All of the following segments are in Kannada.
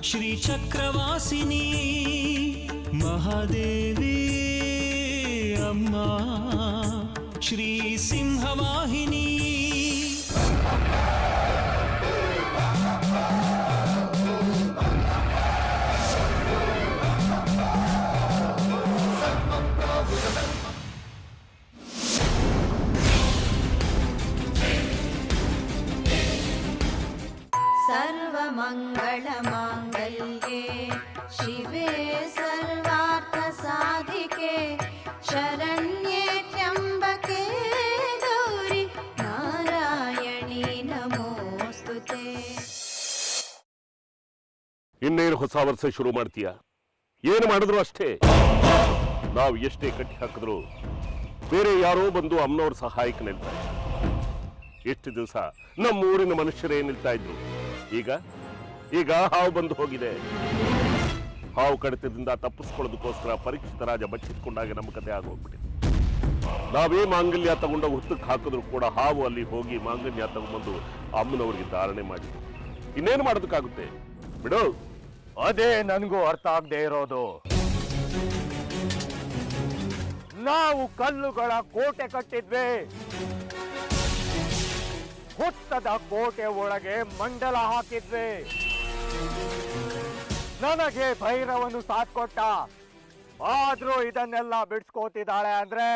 ಶ್ರೀಚಕ್ರವಾಸಿನಿ ಮಹಾದೇವಿ ಅಮ್ಮ ಶ್ರೀ ಸಿಂಹವಾಹಿನಿ. ಸರ್ವಮಂಗಳ ಮಾಂಗಲ್ಯೆ ಶಿವೆ ಸರ್ವಾರ್ಥ ಸಾಧಿಕೆ ಶರಣ್ಯೆ ತ್ರ್ಯಂಬಕೆ ಗೌರಿ ನಾರಾಯಣಿ ನಮೋಸ್ತುತೆ. ಇನ್ನೇನು ಹೊಸ ವರ್ಷ ಶುರು ಮಾಡ್ತೀಯ? ಏನು ಮಾಡಿದ್ರು ಅಷ್ಟೇ. ನಾವು ಎಷ್ಟೇ ಕಟ್ಟಿ ಹಾಕಿದ್ರು ಬೇರೆ ಯಾರೋ ಬಂದು ಅಮ್ಮನವ್ರ ಸಹಾಯಕ್ಕೆ ನಿಲ್ತಾರೆ. ಎಷ್ಟು ದಿವಸ ನಮ್ಮ ಊರಿನ ಮನುಷ್ಯರೇ ನಿಲ್ತಾ ಇದ್ರು. ಈಗ ಹಾವು ಬಂದು ಹೋಗಿದೆ. ಹಾವು ಕಡಿತದಿಂದ ತಪ್ಪಿಸ್ಕೊಳ್ಳೋದಕ್ಕೋಸ್ಕರ ಪರೀಕ್ಷಿತ ರಾಜ ಬಚ್ಚಿಟ್ಕೊಂಡಾಗ ನಮ್ಮ ಕತೆ ಆಗೋಗ್ಬಿಟ್ಟಿದೆ. ನಾವೇ ಮಾಂಗಲ್ಯ ತಗೊಂಡ ಹುತ್ತಕ್ಕೆ ಹಾಕಿದ್ರು ಕೂಡ ಹಾವು ಅಲ್ಲಿ ಹೋಗಿ ಮಾಂಗಲ್ಯ ತಗೊಂಡ್ಬಂದು ಅಮ್ಮನವ್ರಿಗೆ ಧಾರಣೆ ಮಾಡಿದ್ರು. ಇನ್ನೇನು ಮಾಡೋದಕ್ಕಾಗುತ್ತೆ ಬಿಡು. ಅದೇ ನನಗೂ ಅರ್ಥ ಆಗದೆ ಇರೋದು. ನಾವು ಕಲ್ಲುಗಳ ಕೋಟೆ ಕಟ್ಟಿದ್ವಿ. ಹುತ್ತದ ಕೋಟೆ ಒಳಗೆ ಮಂಡಲ ಹಾಕಿದ್ವಿ. ನನಗೆ ಭೈರವನು ಸಾಥ್ ಕೊಟ್ಟ. ಆದ್ರೂ ಇದನ್ನೆಲ್ಲ ಬಿಡ್ಸ್ಕೋತಿದ್ದಾಳೆ ಅಂದ್ರೆ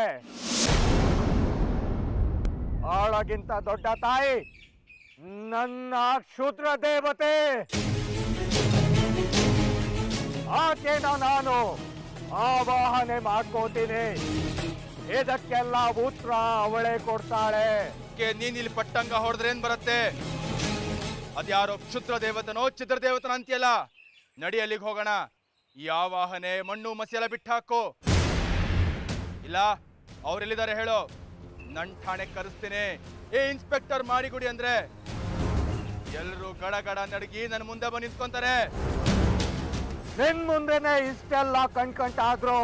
ಅವಳಗಿಂತ ದೊಡ್ಡ ತಾಯಿ ನನ್ನ ಕ್ಷುದ್ರ ದೇವತೆ. ಆಕೆನ ನಾನು ಆವಾಹನೆ ಮಾಡ್ಕೋತೀನಿ. ಇದಕ್ಕೆಲ್ಲ ಉತ್ತರ ಅವಳೇ ಕೊಡ್ತಾಳೆ. ನೀನ್ ಇಲ್ಲಿ ಪಟ್ಟಂಗ ಹೊಡೆದ್ರೆ ಏನ್ ಬರುತ್ತೆ? ಅದ್ಯಾರೋ ಕ್ಷುದ್ರ ದೇವತನೋ ಚಿತ್ರ ದೇವತನ ಅಂತೀಯಲ್ಲ. ನಡಿ ಅಲ್ಲಿಗೆ ಹೋಗೋಣ. ಈ ಆವಾಹನೆ ಮಣ್ಣು ಮಸಿಯೆಲ್ಲ ಬಿಟ್ಟು ಹಾಕು. ಇಲ್ಲ ಅವ್ರೆಲ್ಲಿದ್ದಾರೆ ಹೇಳೋ, ನನ್ ಠಾಣೆ ಕರೆಸ್ತೀನಿ. ಏ ಇನ್ಸ್ಪೆಕ್ಟರ್ ಮಾರಿಗುಡಿ ಅಂದ್ರೆ ಎಲ್ರು ಗಡ ಗಡ ನಡಗಿ ನನ್ನ ಮುಂದೆ ಬಂದು ನಿಂತ್ಕೊಂತಾರೆ. ನಿನ್ ಮುಂದೆನೆ ಇಷ್ಟೆಲ್ಲ ಕಣ್ಕಂಟಾದ್ರು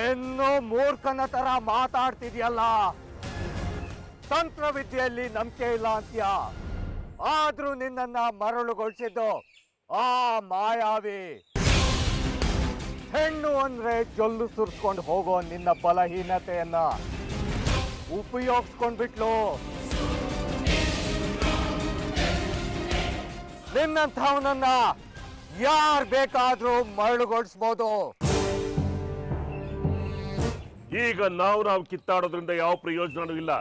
ಇನ್ನೂ ಮೂರ್ಖನ ತರ ಮಾತಾಡ್ತಿದ್ಯಲ್ಲ. ತಂತ್ರವಿದ್ಯೆಯಲ್ಲಿ ನಂಬಿಕೆ ಇಲ್ಲ ಅಂತ್ಯ. ಆದ್ರೂ ನಿನ್ನನ್ನ ಮರಳುಗೊಳಿಸಿದ್ದು ಆ ಮಾಯಾವಿ. ಹೆಣ್ಣು ಅಂದ್ರೆ ಜೊಲ್ಲು ಸುರ್ಸ್ಕೊಂಡು ಹೋಗೋ ನಿನ್ನ ಬಲಹೀನತೆಯನ್ನ ಉಪಯೋಗಿಸ್ಕೊಂಡ್ಬಿಟ್ಲು. ನಿನ್ನಂಥವನನ್ನ ಯಾರ್ ಬೇಕಾದ್ರೂ ಮರಳುಗೊಳಿಸ್ಬೋದು. ಈಗ ನಾವು ಕಿತ್ತಾಡೋದ್ರಿಂದ ಯಾವ ಪ್ರಯೋಜನವೂ ಇಲ್ಲ.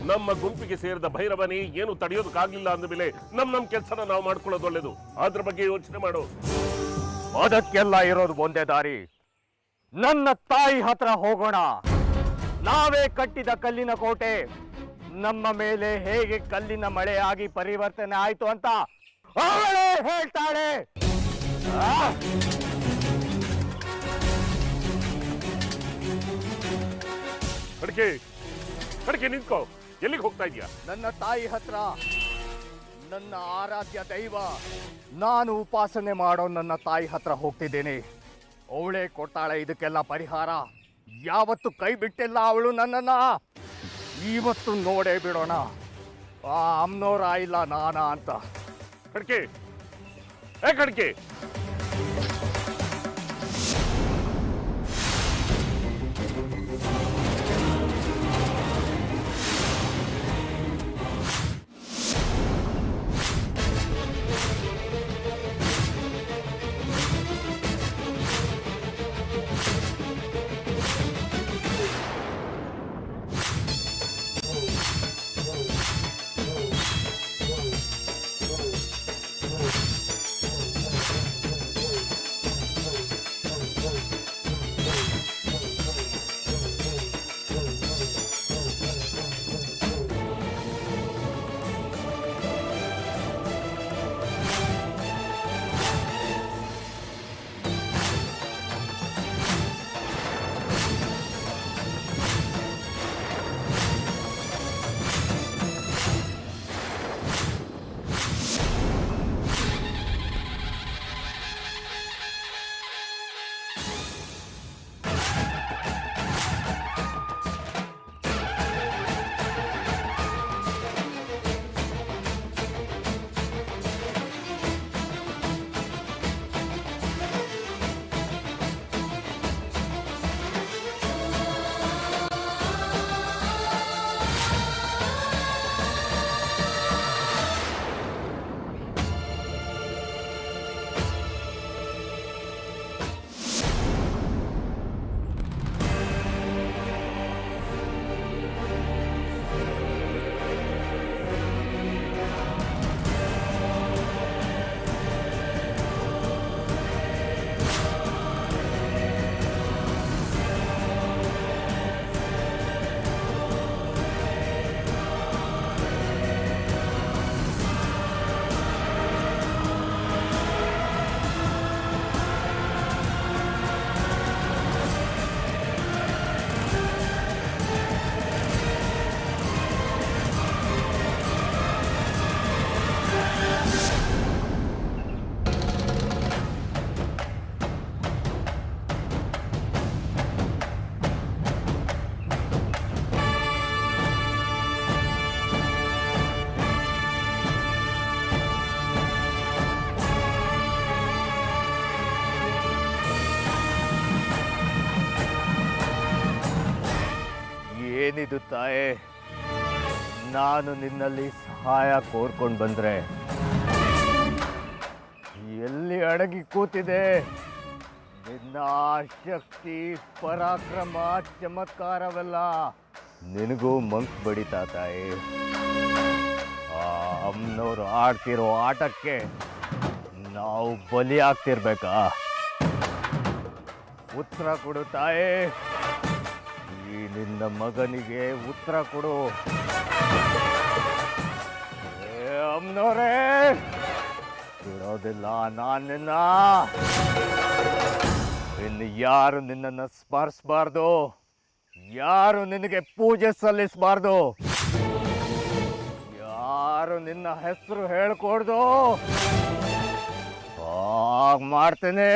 ನಮ್ಮ ಗುಂಪಿಗೆ ಸೇರಿದ ಭೈರವನೇ ಏನು ತಡೆಯೋದಕ್ಕಾಗ್ಲಿಲ್ಲ ಅಂದಮೇಲೆ ನಮ್ ಕೆಲಸನ ನಾವು ಮಾಡ್ಕೊಳ್ಳೋದು ಒಳ್ಳೇದು. ಅದ್ರ ಬಗ್ಗೆ ಯೋಚನೆ ಮಾಡು. ಅದಕ್ಕೆಲ್ಲ ಇರೋದು ಒಂದೇ ದಾರಿ. ನನ್ನ ತಾಯಿ ಹತ್ರ ಹೋಗೋಣ. ನಾವೇ ಕಟ್ಟಿದ ಕಲ್ಲಿನ ಕೋಟೆ ನಮ್ಮ ಮೇಲೆ ಹೇಗೆ ಕಲ್ಲಿನ ಮಳೆಯಾಗಿ ಪರಿವರ್ತನೆ ಆಯ್ತು ಅಂತ ಅವಳೇ ಹೇಳ್ತಾಳೆ. ಕಡ್ಕೆ ನಿಂತ್ಕೋ. ಎಲ್ಲಿಗೆ ಹೋಗ್ತಾ ಇದೀಯಾ? ನನ್ನ ತಾಯಿ ಹತ್ರ, ನನ್ನ ಆರಾಧ್ಯ ದೈವ, ನಾನು ಉಪಾಸನೆ ಮಾಡೋ ನನ್ನ ತಾಯಿ ಹತ್ರ ಹೋಗ್ತಿದ್ದೇನೆ. ಅವಳೇ ಕೊಡ್ತಾಳೆ ಇದಕ್ಕೆಲ್ಲ ಪರಿಹಾರ. ಯಾವತ್ತು ಕೈ ಬಿಟ್ಟಿಲ್ಲ ಅವಳು ನನ್ನನ್ನ. ಇವತ್ತು ನೋಡೇ ಬಿಡೋಣ ಆ ಅಮ್ನೋರ ಇಲ್ಲ ನಾನಾ ಅಂತ. ಕಡ್ಕೆ ಒಳ್ಳೇದು ತಾಯೇ. ನಾನು ನಿನ್ನಲ್ಲಿ ಸಹಾಯ ಕೋರ್ಕೊಂಡು ಬಂದ್ರೆ ಎಲ್ಲಿ ಅಡಗಿ ಕೂತಿದೆ ನಿನ್ನ ಶಕ್ತಿ, ಪರಾಕ್ರಮ, ಚಮತ್ಕಾರವೆಲ್ಲ ನಿನಗೂ ಮಂಕ್ ಬಡಿತಾ ತಾಯಿ. ಆ ಅಮ್ಮನವ್ರು ಆಡ್ತಿರೋ ಆಟಕ್ಕೆ ನಾವು ಬಲಿ ಆಗ್ತಿರ್ಬೇಕಾ? ಉತ್ತರ ಕೊಡು ತಾಯಿ, ಈ ನಿನ್ನ ಮಗನಿಗೆ ಉತ್ತರ ಕೊಡು. ಅಮ್ಮನವರೇ, ಬಿಡೋದಿಲ್ಲ ನಾನು ನಿನ್ನ. ಇನ್ನು ಯಾರು ನಿನ್ನನ್ನು ಸ್ಪರ್ಶಬಾರ್ದು, ಯಾರು ನಿನಗೆ ಪೂಜೆ ಸಲ್ಲಿಸಬಾರ್ದು, ಯಾರು ನಿನ್ನ ಹೆಸರು ಹೇಳ್ಕೊಡ್ದು ಹಾಗೆ ಮಾಡ್ತೇನೆ.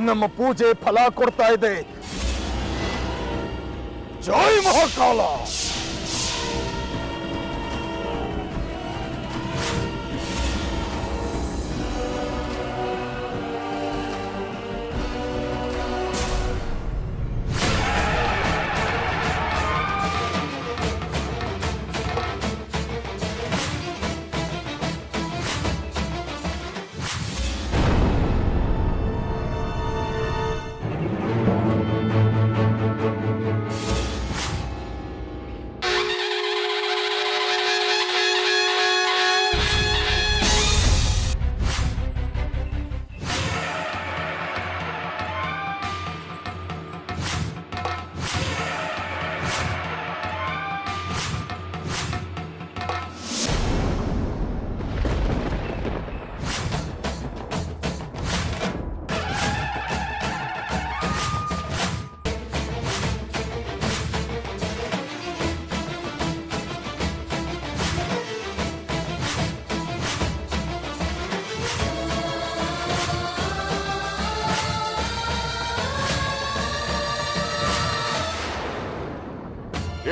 ನಮ್ಮ ಪೂಜೆ ಫಲ ಕೊಡ್ತಾ ಇದೆ. ಜೈ ಮಹಾಕಾಲ.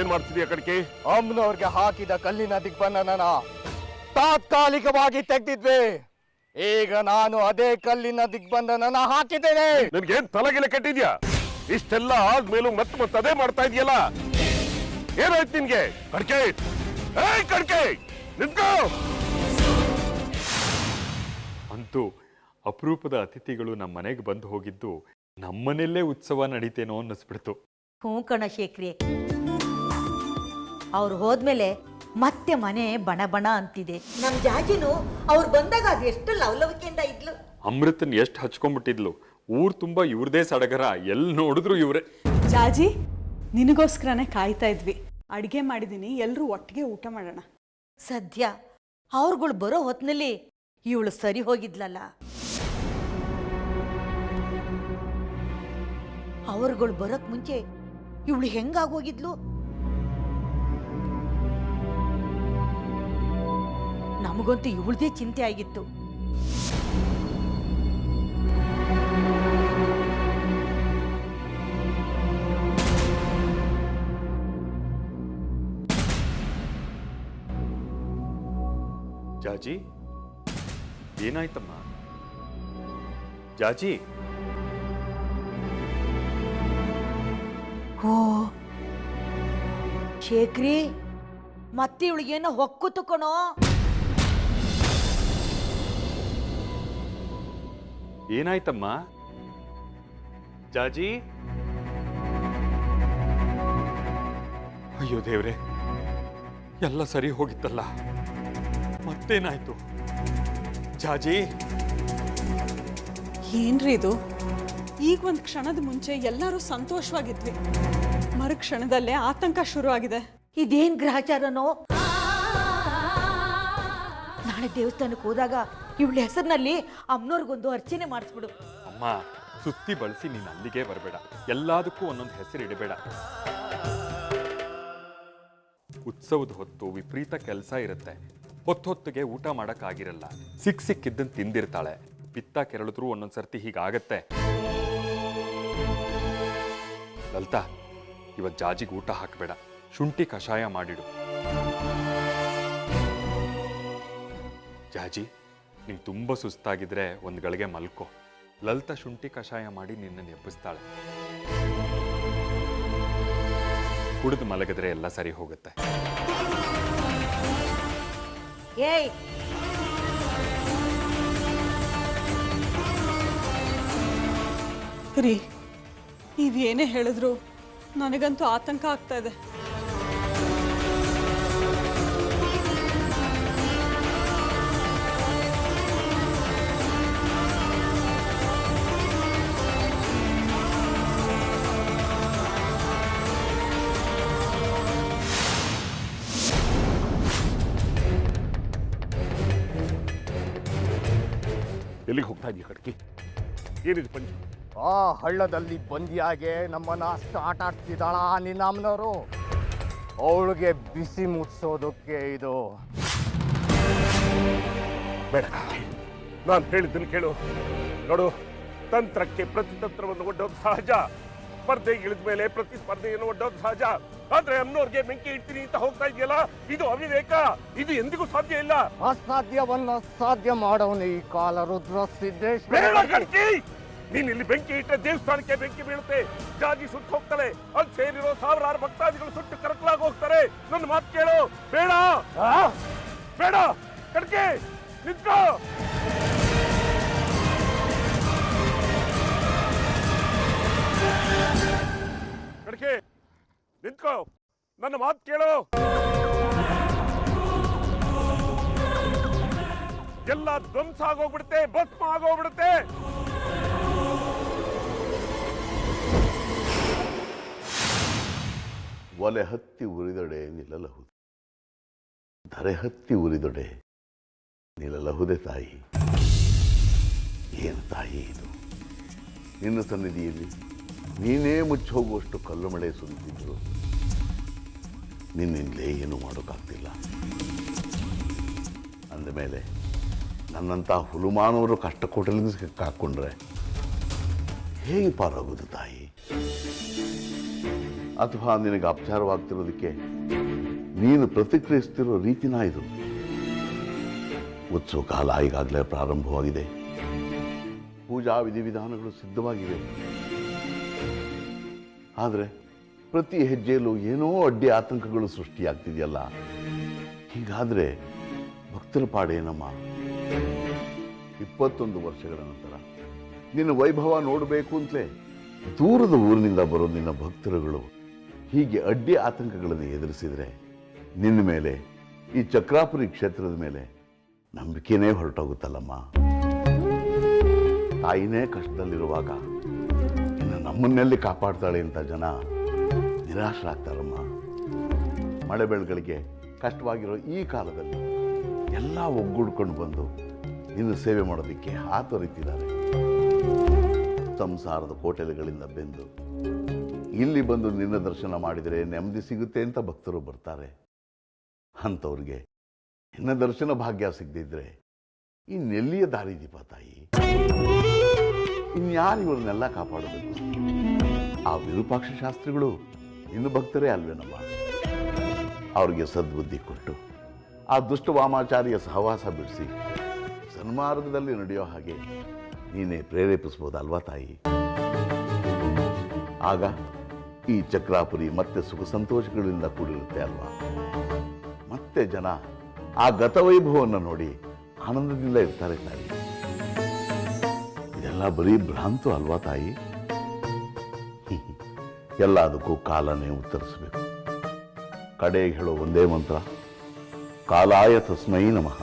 ಏನ್ ಮಾಡ್ತಿದೀಯ ಕಡ್ಕಿ? ಅಮ್ಮನವ್ರಿಗೆ ಹಾಕಿದ ಕಲ್ಲಿನ ದಿಗ್ಬಂಧನನ ತಾತ್ಕಾಲಿಕವಾಗಿ ತೆಗೆದಿದ್ವಿ. ಈಗ ನಾನು ಅದೇ ಕಲ್ಲಿನ ದಿಗ್ಬಂಧನನ ಹಾಕಿದ್ದೇನೆ. ನಿನ್ಗೇನ್ ತಲೆಗಿಲೆ ಕೆಟ್ಟಿದ್ಯಾ? ಇಷ್ಟೆಲ್ಲ ಆದ್ಮೇಲೂ ಮತ್ತೆ ಅದೇ ಮಾಡ್ತಾ ಇದೆಯಲ್ಲ, ಏನಾಯ್ತು ನಿನ್ಗೆ? ಕಡ್ಕೆ, ಏಯ್ ಕಡ್ಕೆ, ನಿಂತ್ಕೋ. ಅಂತೂ ಅಪರೂಪದ ಅತಿಥಿಗಳು ನಮ್ಮ ಮನೆಗೆ ಬಂದು ಹೋಗಿದ್ದು ನಮ್ಮನೆಯಲ್ಲೇ ಉತ್ಸವ ನಡೀತೇನೋ ಅನ್ನಿಸ್ಬಿಡ್ತು. ಹ್ಞೂ ಕಣ ಶೇಖ್ರಿ, ಅವ್ರು ಹೋದ್ಮೇಲೆ ಮತ್ತೆ ಮನೆ ಬಣ ಬಣ ಅಂತಿದೆ. ನಮ್ ಜಾಜಿನು ಅವ್ರು ಬಂದಾಗ ಅದೆಷ್ಟು ಲವಲವಿಕೆಯಿಂದ ಇದ್ಲು. ಅಮೃತನ್ ಎಷ್ಟು ಹಚ್ಕೊಂಡ್ಬಿಟ್ಟಿದ್ಲು. ಊರ್ ತುಂಬಾ ಇವ್ರದೇ ಸಡಗರ, ಎಲ್ಲಿ ನೋಡಿದ್ರು ಇವ್ರೆ. ಜಾಜಿ, ನಿನಗೋಸ್ಕರನೇ ಕಾಯ್ತಾ ಇದ್ವಿ. ಅಡುಗೆ ಮಾಡಿದ್ದೀನಿ, ಎಲ್ಲರೂ ಒಟ್ಟಿಗೆ ಊಟ ಮಾಡೋಣ. ಸದ್ಯ ಅವ್ರುಗಳು ಬರೋ ಹೊತ್ತಿನಲ್ಲಿ ಇವಳು ಸರಿ ಹೋಗಿದ್ಲಲ್ಲ. ಅವ್ರುಗಳು ಬರೋಕ್ ಮುಂಚೆ ಇವಳು ಹೆಂಗಾಗೋಗಿದ್ಲು? ನಮಗಂತೂ ಇವಳದೇ ಚಿಂತೆ ಆಗಿತ್ತು. ಜಾಜಿ, ಏನಾಯ್ತಮ್ಮ? ಜಾಜಿ, ಓ ಶೇಖ್ರಿ, ಮತ್ತೆ ಇವಳಿಗೇನೋ ಹೊಕ್ಕು ಕಣೋ. ಏನಾಯ್ತಮ್ಮ? ಜಾಜಿ, ಅಯ್ಯೋ ದೇವ್ರೆ, ಎಲ್ಲ ಸರಿ ಹೋಗಿತ್ತಲ್ಲ, ಮತ್ತೇನಾಯ್ತು? ಜಾಜಿ, ಏನ್ರಿ ಇದು? ಈಗ ಒಂದು ಕ್ಷಣದ ಮುಂಚೆ ಎಲ್ಲರೂ ಸಂತೋಷವಾಗಿದ್ವಿ, ಮರುಕ್ಷಣದಲ್ಲೇ ಆತಂಕ ಶುರುವಾಗಿದೆ. ಇದೇನ್ ಗ್ರಹಚಾರನೋ? ನಾಳೆ ದೇವಸ್ಥಾನಕ್ಕೆ ಹೋದಾಗ ಇವಳ ಹೆಸರಿನಲ್ಲಿ ಅಮ್ಮನವ್ರಿಗೊಂದು ಅರ್ಚನೆ ಮಾಡಿಸ್ಬಿಡು. ಅಮ್ಮ, ಸುತ್ತಿ ಬಳಸಿ ನೀನು ಅಲ್ಲಿಗೆ ಬರಬೇಡ. ಎಲ್ಲದಕ್ಕೂ ಒಂದೊಂದು ಹೆಸರು ಇಡಬೇಡ. ಉತ್ಸವದ ಹೊತ್ತು ವಿಪರೀತ ಕೆಲಸ ಇರುತ್ತೆ. ಹೊತ್ತೊತ್ತಿಗೆ ಊಟ ಮಾಡೋಕ್ಕಾಗಿರಲ್ಲ. ಸಿಕ್ಕಿದ್ದನ್ನು ತಿಂದಿರ್ತಾಳೆ. ಪಿತ್ತ ಕೆರಳಿದ್ರೂ ಒಂದೊಂದು ಸರ್ತಿ ಹೀಗಾಗತ್ತೆ. ಲಲಿತಾ, ಇವತ್ತು ಜಾಜಿಗೆ ಊಟ ಹಾಕಬೇಡ. ಶುಂಠಿ ಕಷಾಯ ಮಾಡಿಡು. ಜಾಜಿ, ನಿಂಗೆ ತುಂಬ ಸುಸ್ತಾಗಿದ್ರೆ ಒಂದು ಗಳಿಗೆ ಮಲ್ಕೋ. ಲಲಿತಾ ಶುಂಠಿ ಕಷಾಯ ಮಾಡಿ ನಿನ್ನನ್ನು ಎಬ್ಬಿಸ್ತಾಳೆ. ಕುಡಿದು ಮಲಗಿದ್ರೆ ಎಲ್ಲ ಸರಿ ಹೋಗುತ್ತೆ. ಏಯ್, ರೀ, ನೀವೇನೇ ಹೇಳಿದ್ರು ನನಗಂತೂ ಆತಂಕ ಆಗ್ತಾ ಇದೆ. ಎಲ್ಲಿಗೆ ಹೋಗ್ತಾ ಇದೀಯ ಕಡ್ಕಿ? ಏನಿದು ಪಂಚ? ಆ ಹಳ್ಳದಲ್ಲಿ ಬಂದಿಯಾಗೆ ನಮ್ಮನ್ನ ಅಷ್ಟು ಆಟ ಆಡ್ತಿದ್ದಾಳ ನಿನ್ನ ಅಮ್ಮನವರು. ಅವಳಿಗೆ ಬಿಸಿ ಮುಟ್ಸೋದಕ್ಕೆ ಇದು. ಬೇಡ ಕಡ್ಕಿ, ನಾನು ಹೇಳಿದ್ದನ್ನು ಕೇಳು. ನೋಡು, ತಂತ್ರಕ್ಕೆ ಪ್ರತಿತಂತ್ರವನ್ನು ಒಡ್ಡೋದು ಸಹಜ. ಸ್ಪರ್ಧೆಗೆ ಇಳಿದ ಮೇಲೆ ಪ್ರತಿಸ್ಪರ್ಧೆಯನ್ನು ಒಡ್ಡೋದು ಸಹಜ. ಆದ್ರೆ ಅಮ್ಮನವ್ರಿಗೆ ಬೆಂಕಿ ಇಡ್ತೀನಿ ಅಂತ ಹೋಗ್ತಾ ಇದೆಯಲ್ಲ, ಇದು ಅವಿವೇಕ. ಇದು ಎಂದಿಗೂ ಸಾಧ್ಯ ಇಲ್ಲ. ಅಸಾಧ್ಯವನ್ನ ಸಾಧ್ಯ ಮಾಡೋನು ಈ ಕಾಲ ರುದ್ರ ಸಿದ್ದೇಶ್ವರ. ಬೇಡ ಕಡ್ಕಿ, ನೀನ್ ಇಲ್ಲಿ ಬೆಂಕಿ ಇಟ್ಟರೆ ದೇವಸ್ಥಾನಕ್ಕೆ ಬೆಂಕಿ ಬೀಳುತ್ತೆ. ಜಾಜಿ ಸುಟ್ಟು ಹೋಗ್ತಾಳೆ. ಅಲ್ಲಿ ಸೇರಿರೋ ಸಾವಿರಾರು ಭಕ್ತಾದಿಗಳು ಸುಟ್ಟು ಕರಕಲಾಗಿ ಹೋಗ್ತಾರೆ. ನನ್ನ ಮಾತು ಕೇಳು. ಬೇಡ ಬೇಡ ಕಡ್ಕಿ, ನಿಂತ್ಕೋ. ಕಡ್ಕಿ, ನಿಂತ್ಕೋ. ನನ್ನ ಮಾತು ಕೇಳು. ಎಲ್ಲ ಧ್ವಂಸ ಆಗೋಗ್ಬಿಡುತ್ತೆ, ಭಸ್ಮ ಆಗೋಗ್ಬಿಡುತ್ತೆ. ಒಲೆ ಹತ್ತಿ ಉರಿದೊಡೆ ನಿಲ್ಲಲಹುದು, ಧರೆ ಹತ್ತಿ ಉರಿದೊಡೆ ನಿಲ್ಲಲಹುದೆ ತಾಯಿ. ಏನು ತಾಯಿ ಇದು? ನಿನ್ನ ಸನ್ನಿಧಿಯಲ್ಲಿ ನೀನೇ ಮುಚ್ಚಿ ಹೋಗುವಷ್ಟು ಕಲ್ಲು ಮಳೆ ಸುರಿತಿದ್ರು ನಿನ್ನಿಂದಲೇ ಏನು ಮಾಡೋಕ್ಕಾಗ್ತಿಲ್ಲ. ಅಂದಮೇಲೆ ನನ್ನಂಥ ಹುಲುಮಾನವರು ಕಷ್ಟ ಕೋಟಲಿಂದ ಸಿಕ್ಕಾಕೊಂಡ್ರೆ ಹೇಗೆ ಪಾರಾಗೋದು ತಾಯಿ? ಅಥವಾ ನಿನಗೆ ಅಪಚಾರವಾಗ್ತಿರೋದಕ್ಕೆ ನೀನು ಪ್ರತಿಕ್ರಿಯಿಸ್ತಿರೋ ರೀತಿನ ಇದು? ಉತ್ಸವ ಕಾಲ ಈಗಾಗಲೇ ಪ್ರಾರಂಭವಾಗಿದೆ. ಪೂಜಾ ವಿಧಿವಿಧಾನಗಳು ಸಿದ್ಧವಾಗಿವೆ. ಆದರೆ ಪ್ರತಿ ಹೆಜ್ಜೆಯಲ್ಲೂ ಏನೋ ಅಡ್ಡಿ ಆತಂಕಗಳು ಸೃಷ್ಟಿಯಾಗ್ತಿದೆಯಲ್ಲ. ಹೀಗಾದರೆ ಭಕ್ತರ ಪಾಡೇನಮ್ಮ? 21 ವರ್ಷಗಳ ನಂತರ ನಿನ್ನ ವೈಭವ ನೋಡಬೇಕು ಅಂತಲೇ ದೂರದ ಊರಿನಿಂದ ಬರೋ ನಿನ್ನ ಭಕ್ತರುಗಳು ಹೀಗೆ ಅಡ್ಡಿ ಆತಂಕಗಳನ್ನು ಎದುರಿಸಿದರೆ ನಿನ್ನ ಮೇಲೆ, ಈ ಚಕ್ರಾಪುರಿ ಕ್ಷೇತ್ರದ ಮೇಲೆ ನಂಬಿಕೆನೇ ಹೊರಟೋಗುತ್ತಲ್ಲಮ್ಮ. ತಾಯಿನೇ ಕಷ್ಟದಲ್ಲಿರುವಾಗ ಇನ್ನು ನಮ್ಮನ್ನೆಲ್ಲಿ ಕಾಪಾಡ್ತಾಳೆ ಅಂತ ಜನ ನಿರಾಶರಾಗ್ತಾರಮ್ಮ. ಮಳೆ ಬೆಳೆಗಳಿಗೆ ಕಷ್ಟವಾಗಿರೋ ಈ ಕಾಲದಲ್ಲಿ ಎಲ್ಲ ಒಗ್ಗೂಡ್ಕೊಂಡು ಬಂದು ನಿನ್ನ ಸೇವೆ ಮಾಡೋದಕ್ಕೆ ಹಾತೊರಿತಿದ್ದಾರೆ. ಸಂಸಾರದ ಕೋಟೆಲೆಗಳಿಂದ ಬೆಂದು ಇಲ್ಲಿ ಬಂದು ನಿನ್ನ ದರ್ಶನ ಮಾಡಿದರೆ ನೆಮ್ಮದಿ ಸಿಗುತ್ತೆ ಅಂತ ಭಕ್ತರು ಬರ್ತಾರೆ. ಅಂಥವ್ರಿಗೆ ನಿನ್ನ ದರ್ಶನ ಭಾಗ್ಯ ಸಿಗದಿದ್ರೆ ಇನ್ನೆಲ್ಲಿಯ ದಾರಿದೀಪ ತಾಯಿ? ಇನ್ಯಾರು ಇವ್ರನ್ನೆಲ್ಲ ಕಾಪಾಡಬೇಕು? ಆ ವಿರೂಪಾಕ್ಷ ಶಾಸ್ತ್ರಿಗಳು ನಿನ್ನ ಭಕ್ತರೇ ಅಲ್ವೇನಮ್ಮ? ಅವ್ರಿಗೆ ಸದ್ಬುದ್ಧಿ ಕೊಟ್ಟು ಆ ದುಷ್ಟ ವಾಮಾಚಾರಿಯ ಸಹವಾಸ ಬಿಡಿಸಿ ಸನ್ಮಾರ್ಗದಲ್ಲಿ ನಡೆಯೋ ಹಾಗೆ ನೀನೇ ಪ್ರೇರೇಪಿಸ್ಬೋದಲ್ವಾ ತಾಯಿ? ಆಗ ಈ ಚಕ್ರಾಪುರಿ ಮತ್ತೆ ಸುಖ ಸಂತೋಷಗಳಿಂದ ಕೂಡಿರುತ್ತೆ ಅಲ್ವಾ? ಮತ್ತೆ ಜನ ಆ ಗತವೈಭವವನ್ನು ನೋಡಿ ಆನಂದದಿಂದ ಇರ್ತಾರೆ ತಾಯಿ. ಇದೆಲ್ಲ ಬರೀ ಭ್ರಾಂತು ಅಲ್ವಾ ತಾಯಿ? ಎಲ್ಲದಕ್ಕೂ ಕಾಲನೇ ಉತ್ತರಿಸಬೇಕು. ಕಡೆಗೆ ಹೇಳೋ ಒಂದೇ ಮಂತ್ರ, ಕಾಲಾಯ ತಸ್ಮೈ ನಮಃ.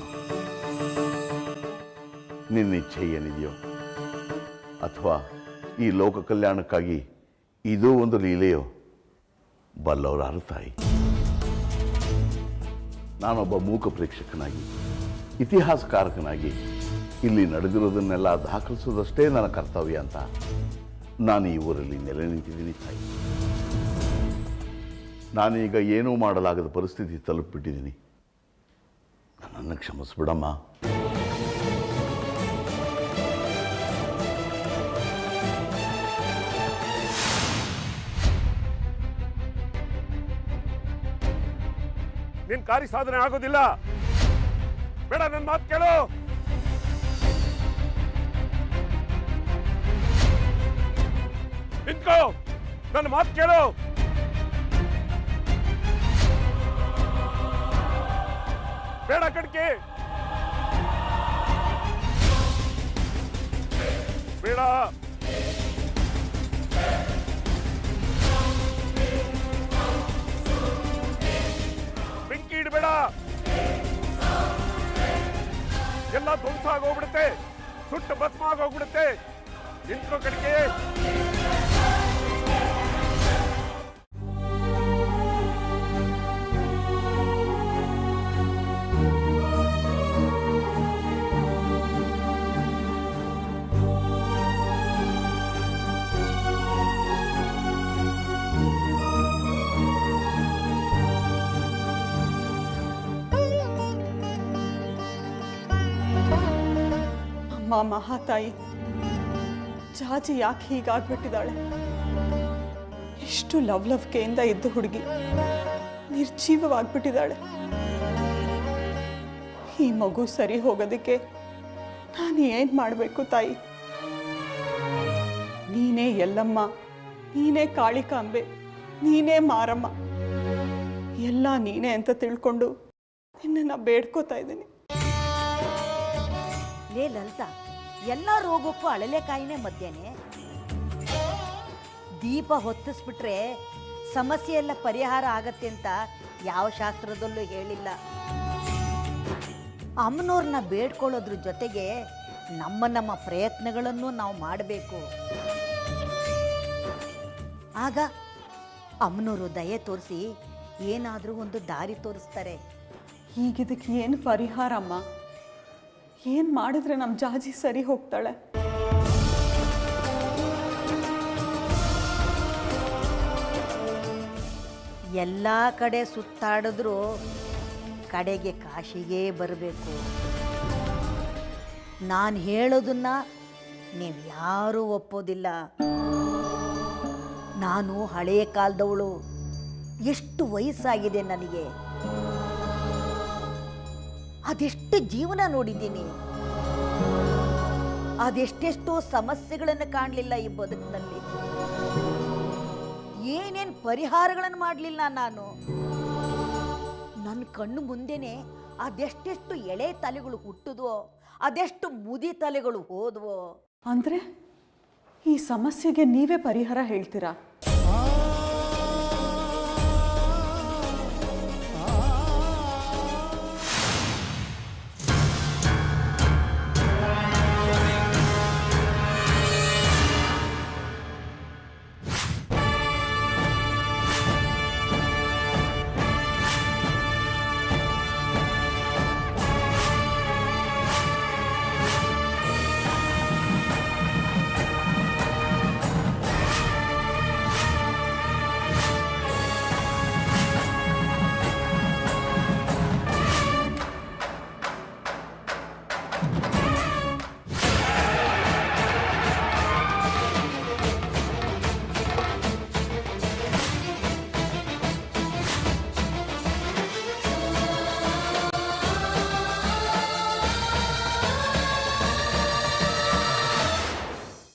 ನಿನ್ನಿಚ್ಛೆ ಏನಿದೆಯೋ, ಅಥವಾ ಈ ಲೋಕ ಕಲ್ಯಾಣಕ್ಕಾಗಿ ಇದೂ ಒಂದು ಲೀಲೆಯೋ, ಬಲ್ಲವರಾರು ತಾಯಿ. ನಾನೊಬ್ಬ ಮೂಕ ಪ್ರೇಕ್ಷಕನಾಗಿ, ಇತಿಹಾಸಕಾರಕನಾಗಿ ಇಲ್ಲಿ ನಡೆದಿರೋದನ್ನೆಲ್ಲ ದಾಖಲಿಸೋದಷ್ಟೇ ನನ್ನ ಕರ್ತವ್ಯ ಅಂತ ನಾನು ಈ ಊರಲ್ಲಿ ನೆಲೆ ನಿಂತಿದ್ದೀನಿ ತಾಯಿ. ನಾನೀಗ ಏನೂ ಮಾಡಲಾಗದ ಪರಿಸ್ಥಿತಿ ತಲುಪಿಬಿಟ್ಟಿದ್ದೀನಿ. ನನ್ನನ್ನು ಕ್ಷಮಿಸ್ಬಿಡಮ್ಮ. ನಿನ್ ಕಾರ್ಯ ಸಾಧನೆ ಆಗೋದಿಲ್ಲ. ಬೇಡ, ನನ್ನ ಮಾತು ಕೇಳು. ನಿಂತ್ಕೋ, ನನ್ನ ಮಾತು ಕೇಳು. ಬೇಡ ಕಡ್ಕೆ, ಬೇಡ. ಬೆಂಕಿ ಇಡಬೇಡ, ಎಲ್ಲ ಧ್ವಂಸ ಆಗೋಗ್ಬಿಡುತ್ತೆ, ಸುಟ್ಟು ಭಸ್ಮ ಆಗೋಗ್ಬಿಡುತ್ತೆ. ನಿಂತ್ಕೋ ಕಡ್ಕೆ. ಅಮ್ಮ ಮಹಾತಾಯಿ, ಜಾಜಿ ಯಾಕೆ ಹೀಗಾಗ್ಬಿಟ್ಟಿದ್ದಾಳೆ? ಎಷ್ಟು ಲವ್ಲವಿಕೆಯಿಂದ ಇದ್ದ ಹುಡುಗಿ ನಿರ್ಜೀವವಾಗ್ಬಿಟ್ಟಿದ್ದಾಳೆ. ಈ ಮಗು ಸರಿ ಹೋಗೋದಕ್ಕೆ ನಾನು ಏನು ಮಾಡಬೇಕು ತಾಯಿ? ನೀನೇ ಎಲ್ಲಮ್ಮ, ನೀನೇ ಕಾಳಿಕಾಂಬೆ, ನೀನೇ ಮಾರಮ್ಮ, ಎಲ್ಲ ನೀನೇ ಅಂತ ತಿಳ್ಕೊಂಡು ನಿನ್ನನ್ನು ಬೇಡ್ಕೋತಾ ಇದ್ದೀನಿ. ಲೇ ಲಲಿತಾ, ಎಲ್ಲ ರೋಗಕ್ಕೂ ಅಳಲೆಕಾಯಿನೇ ಮಧ್ಯನೇ. ದೀಪ ಹೊತ್ತಿಸ್ಬಿಟ್ರೆ ಸಮಸ್ಯೆ ಎಲ್ಲ ಪರಿಹಾರ ಆಗತ್ತೆ ಅಂತ ಯಾವ ಶಾಸ್ತ್ರದಲ್ಲೂ ಹೇಳಿಲ್ಲ. ಅಮ್ಮನವ್ರನ್ನ ಬೇಡ್ಕೊಳ್ಳೋದ್ರ ಜೊತೆಗೆ ನಮ್ಮ ಪ್ರಯತ್ನಗಳನ್ನು ನಾವು ಮಾಡಬೇಕು. ಆಗ ಅಮ್ಮನವರು ದಯೆ ತೋರಿಸಿ ಏನಾದರೂ ಒಂದು ದಾರಿ ತೋರಿಸ್ತಾರೆ. ಈಗಿದಕ್ಕೆ ಏನು ಪರಿಹಾರ ಅಮ್ಮ? ಏನು ಮಾಡಿದ್ರೆ ನಮ್ಮ ಜಾಜಿ ಸರಿ ಹೋಗ್ತಾಳೆ? ಎಲ್ಲ ಕಡೆ ಸುತ್ತಾಡಿದ್ರೂ ಕಡೆಗೆ ಕಾಶಿಗೆ ಬರಬೇಕು. ನಾನು ಹೇಳೋದನ್ನ ನೀವು ಯಾರೂ ಒಪ್ಪೋದಿಲ್ಲ. ನಾನು ಹಳೆಯ ಕಾಲದವಳು, ಎಷ್ಟು ವಯಸ್ಸಾಗಿದೆ ನನಗೆ, ಅದೆಷ್ಟು ಜೀವನ ನೋಡಿದ್ದೀನಿ, ಅದೆಷ್ಟೆಷ್ಟೋ ಸಮಸ್ಯೆಗಳನ್ನು ಕಾಣಲಿಲ್ಲ ಈ ಬದುಕಿನಲ್ಲಿ, ಏನೇನು ಪರಿಹಾರಗಳನ್ನು ಮಾಡಲಿಲ್ಲ ನಾನು. ನನ್ನ ಕಣ್ಣು ಮುಂದೆನೆ ಅದೆಷ್ಟೆಷ್ಟು ಎಳೆ ತಲೆಗಳು ಹುಟ್ಟಿದ್ವೋ, ಅದೆಷ್ಟು ಮುದಿ ತಲೆಗಳು ಹೋದ್ವೋ. ಅಂದರೆ ಈ ಸಮಸ್ಯೆಗೆ ನೀವೇ ಪರಿಹಾರ ಹೇಳ್ತೀರಾ?